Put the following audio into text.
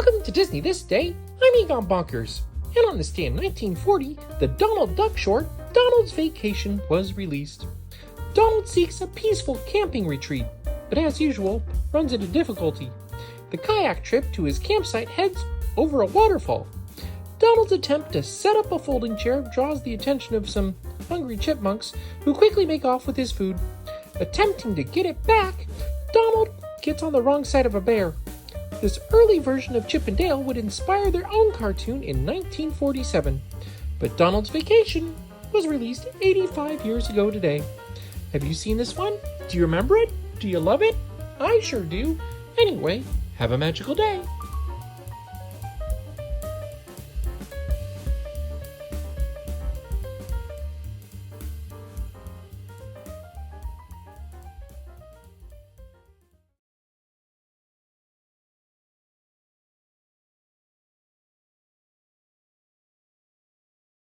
Welcome to Disney This Day. I'm Egon Bonkers. And on this day in 1940, the Donald Duck short, Donald's Vacation, was released. Donald seeks a peaceful camping retreat, but as usual, runs into difficulty. The kayak trip to his campsite heads over a waterfall. Donald's attempt to set up a folding chair draws the attention of some hungry chipmunks, who quickly make off with his food. Attempting to get it back, Donald gets on the wrong side of a bear. This early version of Chip and Dale would inspire their own cartoon in 1947, but Donald's Vacation was released 85 years ago today. Have you seen this one? Do you remember it? Do you love it? I sure do. Anyway, have a magical day.